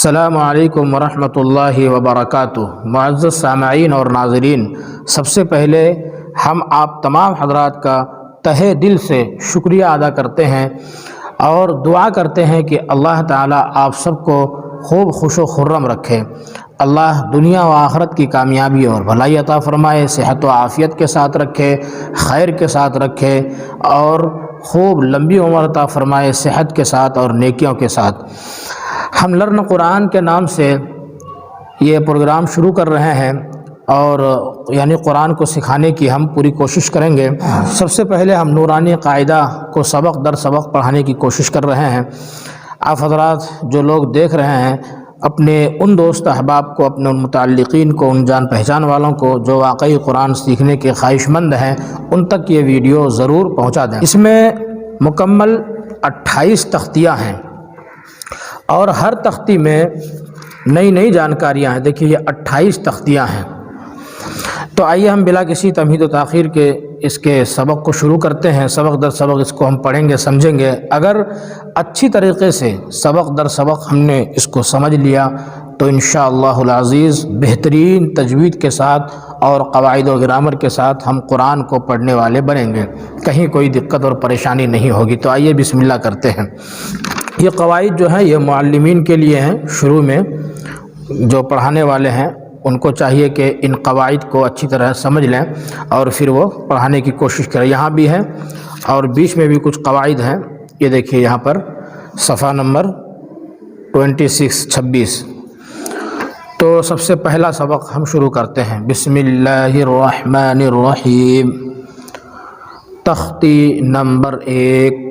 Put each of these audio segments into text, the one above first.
السلام علیکم ورحمۃ اللہ وبرکاتہ۔ معزز سامعین اور ناظرین، سب سے پہلے ہم آپ تمام حضرات کا تہہ دل سے شکریہ ادا کرتے ہیں اور دعا کرتے ہیں کہ اللہ تعالیٰ آپ سب کو خوب خوش و خرم رکھے، اللہ دنیا و آخرت کی کامیابی اور بھلائی عطا فرمائے، صحت و عافیت کے ساتھ رکھے، خیر کے ساتھ رکھے اور خوب لمبی عمر عطا فرمائے صحت کے ساتھ اور نیکیوں کے ساتھ۔ ہم لرن قرآن کے نام سے یہ پروگرام شروع کر رہے ہیں اور یعنی قرآن کو سکھانے کی ہم پوری کوشش کریں گے۔ سب سے پہلے ہم نورانی قاعدہ کو سبق در سبق پڑھانے کی کوشش کر رہے ہیں۔ آپ حضرات جو لوگ دیکھ رہے ہیں، اپنے ان دوست احباب کو، اپنے ان متعلقین کو، ان جان پہچان والوں کو جو واقعی قرآن سیکھنے کے خواہش مند ہیں، ان تک یہ ویڈیو ضرور پہنچا دیں۔ اس میں مکمل 28 تختیاں ہیں اور ہر تختی میں نئی جانکاریاں ہیں۔ دیکھیے یہ 28 تختیاں ہیں۔ تو آئیے ہم بلا کسی تمہید و تاخیر کے اس کے سبق کو شروع کرتے ہیں۔ سبق در سبق اس کو ہم پڑھیں گے، سمجھیں گے۔ اگر اچھی طریقے سے سبق در سبق ہم نے اس کو سمجھ لیا تو انشاءاللہ العزیز بہترین تجوید کے ساتھ اور قواعد و گرامر کے ساتھ ہم قرآن کو پڑھنے والے بنیں گے، کہیں کوئی دقت اور پریشانی نہیں ہوگی۔ تو آئیے بسم اللہ کرتے ہیں۔ یہ قواعد جو ہیں یہ معلمین کے لیے ہیں۔ شروع میں جو پڑھانے والے ہیں ان کو چاہیے کہ ان قواعد کو اچھی طرح سمجھ لیں اور پھر وہ پڑھانے کی کوشش کریں۔ یہاں بھی ہیں اور بیچ میں بھی کچھ قواعد ہیں۔ یہ دیکھیے یہاں پر صفحہ نمبر 26 تو سب سے پہلا سبق ہم شروع کرتے ہیں۔ بسم اللہ الرحمن الرحیم۔ تختی نمبر 1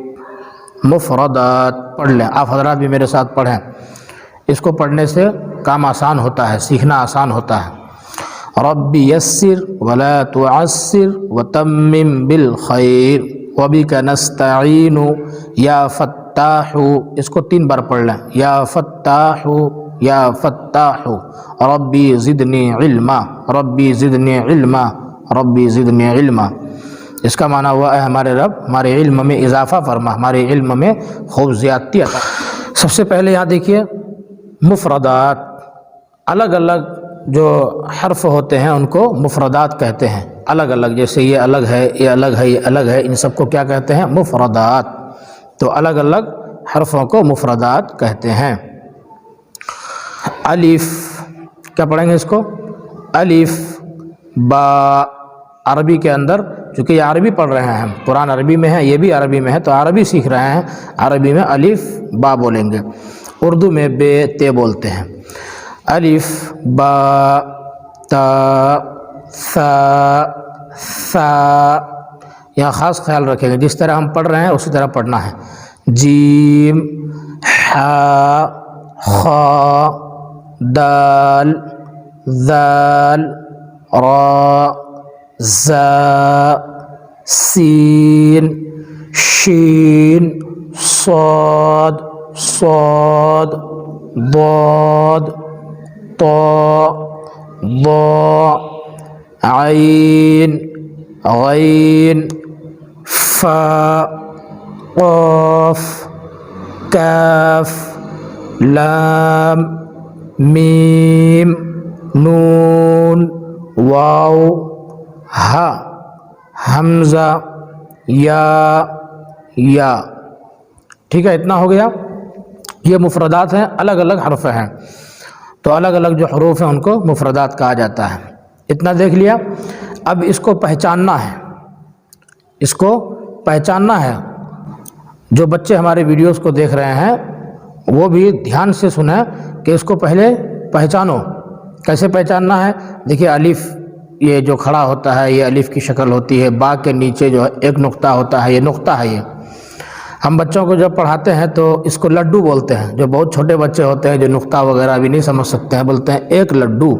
مفردات پڑھ لیں۔ آپ حضرات بھی میرے ساتھ پڑھیں، اس کو پڑھنے سے کام آسان ہوتا ہے، سیکھنا آسان ہوتا ہے۔ رب یسر ولا تعسر وتمم بالخیر وبک نستعین یا فتاح، اس کو 3 بار پڑھ لیں۔ یا فتاح یا فتاح، ربی زدنی علما، ربی زدنی علما، ربی زدنی علما۔ اس کا معنی ہوا ہے ہمارے رب ہمارے علم میں اضافہ فرما، ہمارے علم میں خوب زیادتی عطا۔ سب سے پہلے یہاں دیکھیے مفردات، الگ الگ جو حرف ہوتے ہیں ان کو مفردات کہتے ہیں۔ الگ الگ، جیسے یہ الگ ہے، یہ الگ ہے، یہ الگ ہے، ان سب کو کیا کہتے ہیں؟ مفردات۔ تو الگ الگ حرفوں کو مفردات کہتے ہیں۔ الف، کیا پڑھیں گے اس کو؟ الف با، عربی کے اندر چونکہ یہ عربی پڑھ رہے ہیں ہم، قرآن عربی میں ہے، یہ بھی عربی میں ہے، تو عربی سیکھ رہے ہیں، عربی میں الف با بولیں گے۔ اردو میں بے تے بولتے ہیں۔ الف با تا ثا ثا، یہاں خاص خیال رکھیں گے، جس طرح ہم پڑھ رہے ہیں اسی طرح پڑھنا ہے۔ جیم حا خا دال ذال را زا سین شین صاد صاد ضاد طا ضا عین غین فا قاف کاف لام میم نون واو ہا حمزہ یا۔ ٹھیک ہے، اتنا ہو گیا۔ یہ مفردات ہیں، الگ الگ حرف ہیں، تو الگ الگ جو حروف ہیں ان کو مفردات کہا جاتا ہے۔ اتنا دیکھ لیا۔ اب اس کو پہچاننا ہے، اس کو پہچاننا ہے۔ جو بچے ہمارے ویڈیوز کو دیکھ رہے ہیں وہ بھی دھیان سے سنیں کہ اس کو پہلے پہچانو۔ کیسے پہچاننا ہے؟ دیکھیے الف یہ جو کھڑا ہوتا ہے یہ الف کی شکل ہوتی ہے، با کے نیچے جو ایک نقطہ ہوتا ہے، یہ نقطہ ہے۔ یہ ہم بچوں کو جب پڑھاتے ہیں تو اس کو لڈو بولتے ہیں۔ جو بہت چھوٹے بچے ہوتے ہیں جو نقطہ وغیرہ بھی نہیں سمجھ سکتے ہیں، بولتے ہیں ایک لڈو،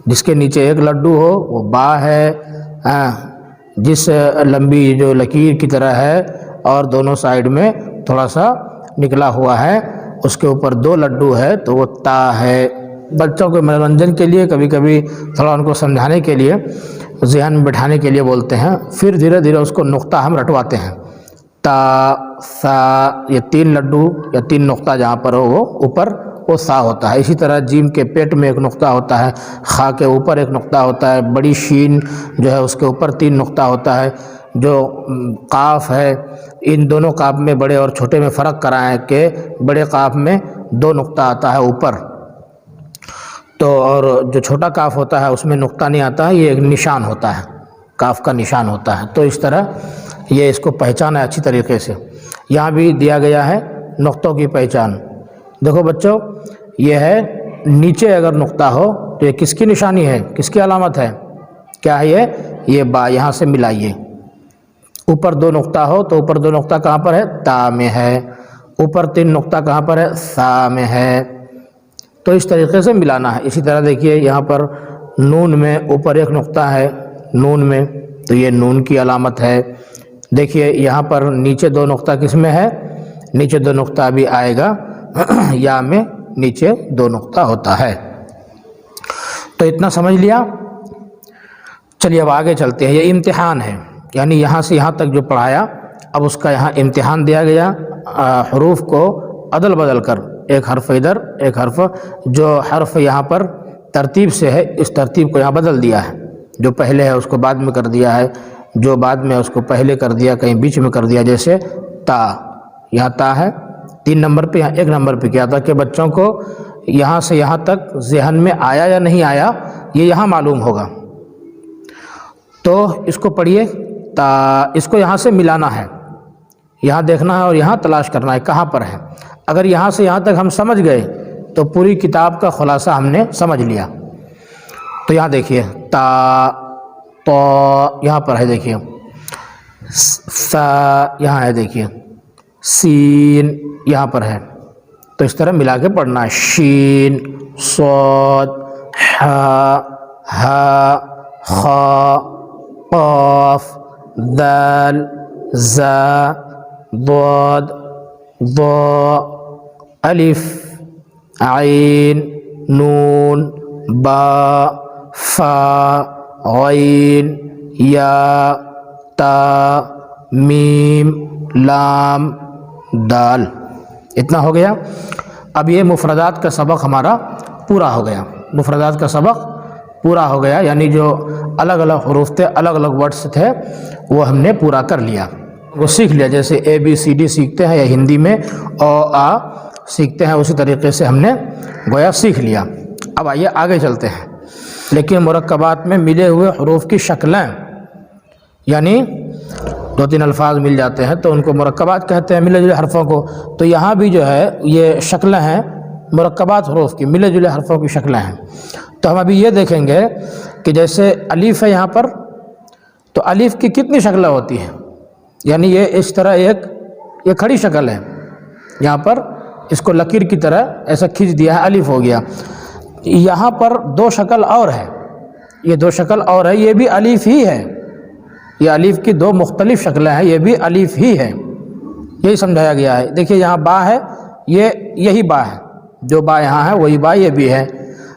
جس کے نیچے ایک لڈو ہو وہ با ہے۔ جس لمبی جو لکیر کی طرح ہے اور دونوں سائیڈ میں تھوڑا سا نکلا ہوا ہے، اس کے اوپر 2 لڈو ہے تو وہ تا ہے۔ بچوں کے منورنجن کے لیے، کبھی کبھی تھوڑا ان کو سمجھانے کے لیے، ذہن میں بٹھانے کے لیے بولتے ہیں۔ پھر دھیرے دھیرے اس کو نقطہ ہم رٹواتے ہیں۔ تا سا، یہ 3 لڈو یا 3 نقطہ جہاں پر ہو وہ اوپر وہ سا ہوتا ہے. اسی طرح جیم کے پیٹ میں ایک نقطہ ہوتا ہے, خا کے اوپر ایک نقطہ ہوتا ہے, بڑی شین جو ہے اس کے اوپر 3 نقطہ ہوتا ہے. جو قاف ہے, ان دونوں قاف میں بڑے اور چھوٹے میں فرق کرائیں کہ بڑے قاف میں 2 نقطہ آتا ہے اوپر, تو اور جو چھوٹا کاف ہوتا ہے اس میں نقطہ نہیں آتا ہے, یہ ایک نشان ہوتا ہے, کاف کا نشان ہوتا ہے. تو اس طرح یہ اس کو پہچانا ہے اچھی طریقے سے. یہاں بھی دیا گیا ہے نقطوں کی پہچان. دیکھو بچوں, یہ ہے نیچے اگر نقطہ ہو تو یہ کس کی نشانی ہے, کس کی علامت ہے, کیا ہے یہ با. یہاں سے ملائیے. اوپر 2 نقطہ ہو تو اوپر 2 نقطہ کہاں پر ہے, تا میں ہے. اوپر 3 نقطہ کہاں پر ہے, سا میں ہے. تو اس طریقے سے ملانا ہے. اسی طرح دیکھیے یہاں پر نون میں اوپر ایک نقطہ ہے نون میں, تو یہ نون کی علامت ہے. دیکھیے یہاں پر نیچے 2 نقطہ کس میں ہے, نیچے 2 نقطہ ابھی آئے گا, یا میں نیچے 2 نقطہ ہوتا ہے. تو اتنا سمجھ لیا. چلیے اب آگے چلتے ہیں. یہ امتحان ہے, یعنی یہاں سے یہاں تک جو پڑھایا, اب اس کا یہاں امتحان دیا گیا. حروف کو عدل بدل کر, ایک حرف ادھر ایک حرف, جو حرف یہاں پر ترتیب سے ہے اس ترتیب کو یہاں بدل دیا ہے. جو پہلے ہے اس کو بعد میں کر دیا ہے, جو بعد میں اس کو پہلے کر دیا, کہیں بیچ میں کر دیا. جیسے تا, یہاں تا ہے 3 نمبر پہ, یہاں 1 نمبر پہ کیا تھا کہ بچوں کو یہاں سے یہاں تک ذہن میں آیا یا نہیں آیا یہ یہاں معلوم ہوگا. تو اس کو پڑھیے تا, اس کو یہاں سے ملانا ہے, یہاں دیکھنا ہے اور یہاں تلاش کرنا ہے کہاں پر ہے. اگر یہاں سے یہاں تک ہم سمجھ گئے تو پوری کتاب کا خلاصہ ہم نے سمجھ لیا. تو یہاں دیکھیے تا, تو یہاں پر ہے دیکھیے, سا یہاں ہے دیکھیے, سین یہاں پر ہے. تو اس طرح ملا کے پڑھنا ہے. شین, صاد, ہا, ہا, خا, قاف, دال, زا, ضاد, ضا, الف, عین, نون, با, فا, غین, یا, تا, میم, لام, دال. اتنا ہو گیا. اب یہ مفردات کا سبق ہمارا پورا ہو گیا. مفردات کا سبق پورا ہو گیا, یعنی جو الگ الگ حروف تھے, الگ الگ ورڈز تھے, وہ ہم نے پورا کر لیا, وہ سیکھ لیا. جیسے اے بی سی ڈی سیکھتے ہیں یا ہندی میں او آ سیکھتے ہیں, اسی طریقے سے ہم نے گویا سیکھ لیا. اب آئیے آگے چلتے ہیں. لیکن مرکبات میں ملے ہوئے حروف کی شکلیں, یعنی 2-3 الفاظ مل جاتے ہیں تو ان کو مرکبات کہتے ہیں, ملے جلے حرفوں کو. تو یہاں بھی جو ہے یہ شکلیں ہیں مرکبات حروف کی, ملے جلے حرفوں کی شکلیں ہیں. تو ہم ابھی یہ دیکھیں گے کہ جیسے الف ہے یہاں پر, تو الف کی کتنی شکلیں ہوتی ہیں, یعنی یہ اس طرح یہ کھڑی شکل ہے, یہاں پر اس کو لکیر کی طرح ایسا کھینچ دیا ہے, الف ہو گیا. یہاں پر 2 شکل اور ہے, یہ 2 شکل اور ہے, یہ بھی الف ہی ہے. یہ الف کی 2 مختلف شکلیں ہیں, یہ بھی الف ہی ہے, یہی سمجھایا گیا ہے. دیکھیے یہاں با ہے, یہی با ہے, جو با یہاں ہے وہی با یہ بھی ہے.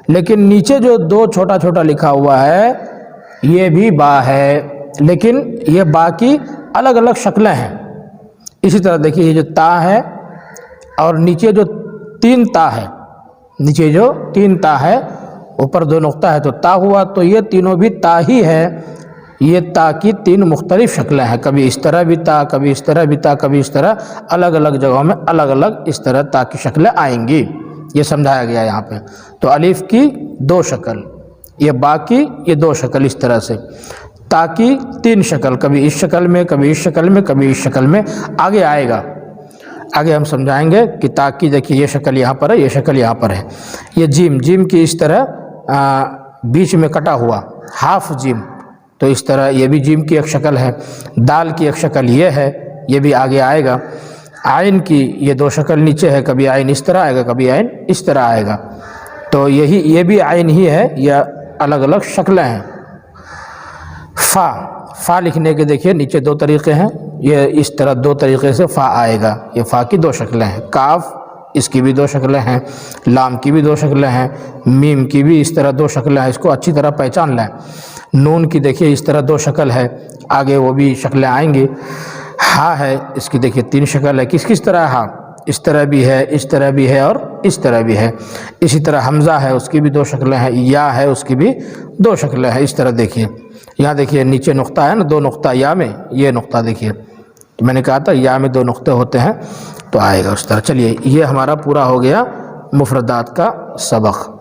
لیکن نیچے جو 2 چھوٹا چھوٹا لکھا ہوا ہے یہ بھی با ہے, لیکن یہ با کی الگ الگ شکلیں ہیں. اسی طرح دیکھیے یہ جو تا ہے اور نیچے جو 3 تا ہے, نیچے جو 3 تا ہے, اوپر 2 نقطہ ہے تو تا ہوا, تو یہ تینوں بھی تا ہی ہے. یہ تا کی 3 مختلف شکلیں ہیں, کبھی اس طرح بھی تا, کبھی اس طرح بھی تا, کبھی اس طرح, الگ الگ جگہوں میں الگ الگ اس طرح تا کی شکلیں آئیں گی, یہ سمجھایا گیا یہاں پہ. تو الف کی 2 شکل, یہ با کی یہ 2 شکل, اس طرح سے. تا کی 3 شکل, کبھی اس شکل میں, کبھی اس شکل میں, کبھی اس شکل میں. آگے آئے گا, آگے ہم سمجھائیں گے کہ تا کی دیکھیے یہ شکل یہاں پر ہے, یہ شکل یہاں پر ہے. یہ جیم, جیم کی اس طرح بیچ میں کٹا ہوا, ہاف جیم, تو اس طرح یہ بھی جیم کی ایک شکل ہے. دال کی ایک شکل یہ ہے, یہ بھی آگے آئے گا. عین کی یہ 2 شکل نیچے ہے, کبھی عین اس طرح آئے گا, کبھی عین اس طرح آئے گا. تو یہ بھی عین ہی ہے, یا الگ الگ شکلیں ہیں. فا, فا لکھنے کے دیکھیے نیچے 2 طریقے ہیں, یہ اس طرح 2 طریقے سے فا آئے گا, یہ فا کی 2 شکلیں ہیں. کاف, اس کی بھی 2 شکلیں ہیں. لام کی بھی 2 شکلیں ہیں. میم کی بھی اس طرح 2 شکلیں ہیں, اس کو اچھی طرح پہچان لیں. نون کی دیکھیے اس طرح 2 شکل ہے, آگے وہ بھی شکلیں آئیں گی. ہا ہے, اس کی دیکھیے 3 شکل ہے. کس طرح ہا, اس طرح بھی ہے، اس طرح بھی ہے اور اس طرح بھی ہے۔ اسی طرح حمزہ ہے، اس کی بھی دو شکلیں ہیں، یا ہے اس کی بھی دو شکلیں ہیں۔ اس طرح دیکھیے، یہاں دیکھیے نیچے نقطہ ہے نا، دو نقطہ یا میں، یہ نقطہ دیکھیے، میں نے کہا تھا یا میں دو نقطے ہوتے ہیں تو آئے گا اس طرح۔ چلیے یہ ہمارا پورا ہو گیا مفردات کا سبق۔